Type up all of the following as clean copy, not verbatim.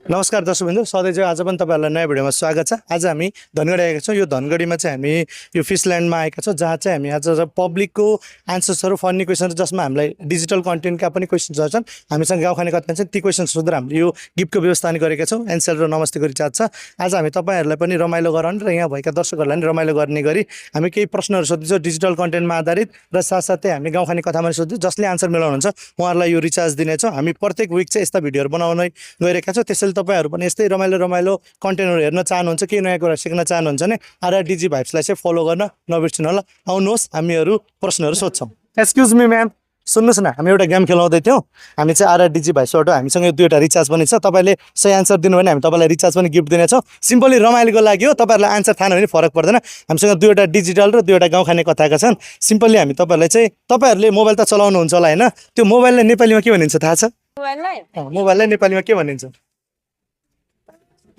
नमस्कार दर्शकबिन्दु सधैँ चाहिँ आज पनि तपाईहरुलाई नयाँ भिडियोमा स्वागत छ। आज हामी धनगढी आएका छौँ। यो धनगढीमा चाहिँ हामी यो फिसल्यान्डमा आएका छौँ, जहाँ चाहिँ हामी आज पब्लिकको आन्सर्सहरू फन्नी क्वेसन जसमा हामीलाई डिजिटल कन्टेन्टका पनि क्वेसन्सहरू छन्। हामीसँग गाउँ खाने कथा चाहिँ ती क्वेसन सोधेर हामीले यो गिफ्टको व्यवस्था गरेका छौँ। एन्सेल र नमस्तेको रिचार्ज छ। आज हामी तपाईहरुलाई पनि रमाइलो गराउने र यहाँ भएका दर्शकहरूलाई पनि रमाइलो गर्ने गरी हामी केही प्रश्नहरू सोध्छौँ डिजिटल कन्टेन्टमा आधारित र साथसाथै हामी गाउँ खाने कथामा सोध्छौँ। जसले आन्सर मिलाउनुहुन्छ उहाँहरूलाई यो रिचार्ज दिनेछौँ। हामी प्रत्येक विक चाहिँ यस्ता भिडियोहरू बनाउन गइरहेका छौँ। त्यसैले तपाईहरु पनि यस्तै रमाइलो कन्टेन्टहरू हेर्न चाहनुहुन्छ, केही नयाँ कुरा सिक्न चाहनुहुन्छ भने आरआर डिजी भाइब्सलाई चाहिँ फलो गर्न नबिर्सिनु होला। आउनुहोस् हामीहरू प्रश्नहरू सोध्छौँ। एक्सक्युज मी म्याम, सुन्नुहोस् न, हामी एउटा गेम खेलाउँदै थियौँ। हामी चाहिँ आरआर डिजी भाइब्सबाट हामीसँग दुईवटा रिचार्ज पनि छ। तपाईँले सही आन्सर दिनु भने हामी तपाईँलाई रिचार्ज पनि गिफ्ट दिनेछौँ। सिम्पली रमाइलोको लागि हो। तपाईँहरूलाई आन्सर थाहा नभए पनि फरक पर्दैन। हामीसँग दुईवटा डिजिटल र दुईवटा गाउँ खाने कथाका छन्। सिम्पली हामी तपाईँहरूलाई चाहिँ तपाईँहरूले मोबाइल त चलाउनुहुन्छ होला होइन, त्यो मोबाइललाई नेपालीमा के भनिन्छ थाहा छ? मोबाइललाई नेपालीमा के भनिन्छ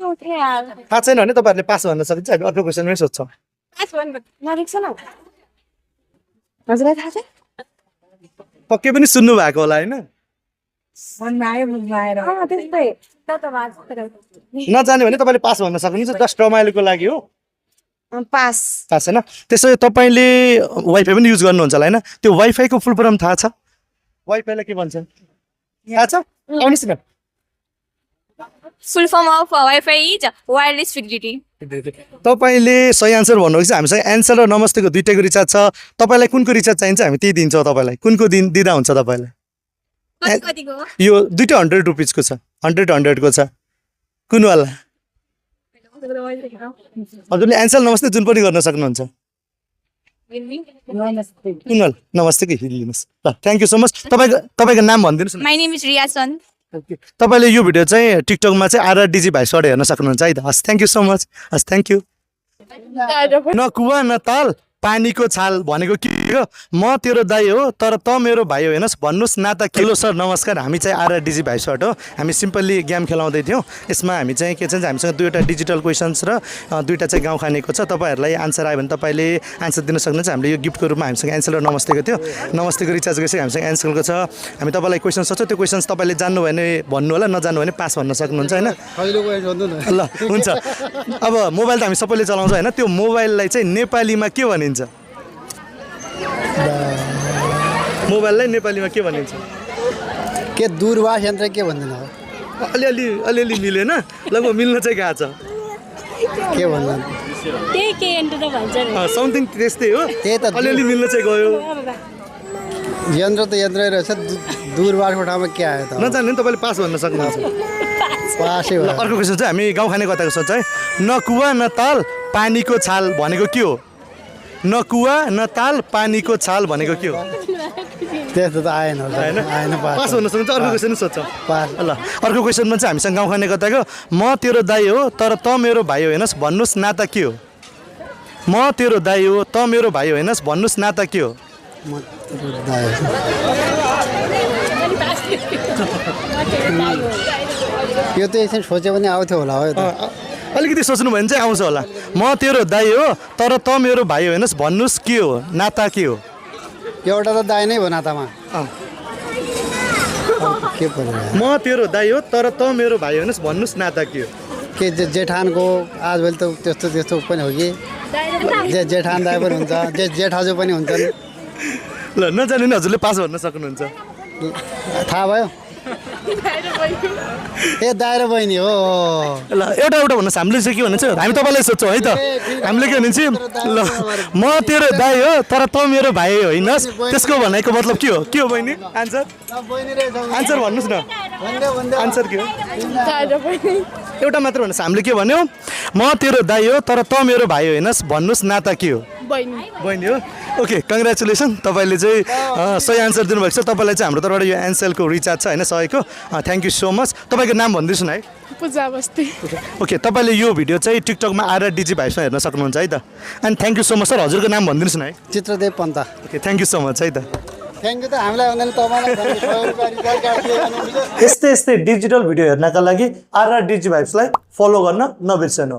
थाहा छैन भने तपाईँहरूले पास भन्न सकिन्छ। हामी अर्को क्वेसनमै सोध्छौँ। पक्कै पनि सुन्नु भएको होला होइन? नजाने भने तपाईँले पास भन्न सक्नुहुन्छ। जस्ट रमाइलोको लागि हो। पास छैन? त्यसो तपाईँले वाइफाई पनि युज गर्नुहुन्छ होला होइन? त्यो वाइफाईको फुल फर्म थाहा छ? वाइफाईलाई के भन्छ थाहा छ? आउनुहोस् न। Full form of wifi is wireless Fidelity. तपाईँले सही आन्सर भन्नुभएको छ। हामीसँग एन्सर र नमस्तेको दुईटैको रिचार्ज छ। तपाईँलाई कुनको रिचार्ज चाहिन्छ हामी त्यही दिन्छौँ। तपाईँलाई कुनको दिँदा हुन्छ? तपाईँलाई यो दुईटै 100 रुपिजको छ, 100 को छ। कुनवाला? हजुरले एन्सर नमस्ते जुन पनि गर्न सक्नुहुन्छ। कुनवाला नमस्तेको हिलिदिनुहोस् ल। Thank you so much. तपाईँको नाम भनिदिनुहोस् न। My name is Riya Chand. तपाईँले यो भिडियो चाहिँ टिकटकमा चाहिँ आरआर डिजी भाइब्सबाट हेर्न सक्नुहुन्छ है त। हस्, थ्याङ्क यू सो मच। हस्, थ्याङ्क यू। न कुवा न ताल पानीको छाल भनेको के हो? म तेरो दाइ हो तर त मेरो भाइ हो हेर्नुहोस्, भन्नुहोस् न त के? हेलो सर नमस्कार, हामी चाहिँ आरआर डिजी भाइब्सबाट हो। हामी सिम्पली गेम खेलाउँदै थियौँ। यसमा हामी चाहिँ के छ, हामीसँग दुईवटा डिजिटल क्वेसन्स र दुईवटा चाहिँ गाउँ खानेको छ। तपाईँहरूलाई आन्सर आयो भने तपाईँले आन्सर दिन सक्नुहुन्छ। हामीले यो गिफ्टको रूपमा हामीसँग एन्सर र नमस्तेको थियो। नमस्तेको रिचार्ज गरिसक्यो, हामीसँग एन्सरको छ। हामी तपाईँलाई क्वेसन सोध्छौँ। त्यो क्वेसन्स तपाईँले जान्नु भने भन्नु होला, नजान्नु भने पास भन्न सक्नुहुन्छ होइन? ल हुन्छ। अब मोबाइल त हामी सबैले चलाउँछौँ होइन? त्यो मोबाइललाई चाहिँ नेपालीमा के भनिन्छ? मोबाइललाई नेपालीमा के भनिन्छ? के दूरभाष यन्त्र के भन्दैन हो? अलिअलि मिलेन, लगभग मिल्न चाहिँ गएको छ। के भन्दैन? त्यही के यन्त्र त भन्छ नि। समथिङ त्यस्तै हो। त्यही त अलिअलि मिल्न चाहिँ गयो। यन्त्र त यन्त्रै रहेछ, दूरभाषको ठाउँमा के आयो त? नजान्नु नि तपाईँले पास भन्न सक्नुहुन्छ। पासै हो। अर्को क्वेसन चाहिँ हामी गाउँ खाने कथाको सोध्छ है। न कुवा न ताल पानीको छाल भनेको के हो? न कुवा न ताल पानीको छाल भनेको के हो? त्यस्तो त आएन आएन। पास भन्न सक्नुहुन्छ। अर्को क्वेसन सोध्छौँ ल। अर्को क्वेसनमा चाहिँ हामीसँग गाउँ खाने कथाको म तेरो दाइ हो तर त मेरो भाइ हो हेर्नुहोस्, भन्नुहोस् न त के हो? म तेरो दाइ हो त मेरो भाइ हो हेर्नुहोस्, भन्नुहोस् न त के हो? यो त एकछिन सोच्यो भने आउँथ्यो होला हो। अलिकति सोच्नु भयो भने चाहिँ आउँछ होला। म तेरो दाइ हो तर त मेरो भाइ हो हेर्नुहोस्, भन्नुहोस् के हो? नाता के हो? एउटा त दाइ नै हो नातामा। के पर्यो? म तेरो दाइ हो तर त मेरो भाइ हो हेर्नुहोस्, भन्नुहोस् नाता के हो? के जेठानको आजभोलि त त्यस्तो पनि हो कि? जेठान दाइ पनि हुन्छ, जेठाजु पनि हुन्छन्। ल नजाने नि हजुरले पास भन्न सक्नुहुन्छ। थाहा भयो? ए दाइ र बहिनी हो। ल एउटा भन्नुहोस्। हामीले चाहिँ के भन्नुहुन्छ? हामी तपाईँलाई सोध्छौँ है त। हामीले के भनिन्छ? ल म तेरो दाइ हो तर त मेरो भाइ हो हेर्नुहोस्, त्यसको भनेको मतलब के हो? के हो बहिनी? आन्सर भन्नुहोस् न। आन्सर के हो? एउटा मात्र भन्नुहोस्। हामीले के भन्यौँ? म तेरो दाइ हो तर त मेरो भाइ हो हेर्नुहोस्, भन्नुहोस् नाता के हो? बहिनी हो। Okay, congratulation. तपाईँले चाहिँ सही आन्सर दिनुभएको छ। तपाईँलाई चाहिँ हाम्रो तर्फबाट यो एन्सेलको रिचार्ज छ होइन, सहीको। Thank you so much. तपाईँको नाम भनिदिनुहोस् न है। पूजा बस्ती। ओके, तपाईँले यो भिडियो चाहिँ टिकटकमा आरआर डिजी भाइब्समा हेर्न सक्नुहुन्छ है त। And thank you so much sir. हजुरको नाम भनिदिनुहोस् न है। Chitradev Pant. Okay, thank you so much है त। थ्याङ्क यू त हामीलाई भन्दैन, तपाईँलाई। यस्तै डिजिटल भिडियो हेर्नका लागि आरआर डिजी भाइब्सलाई फलो गर्न नबिर्सनु।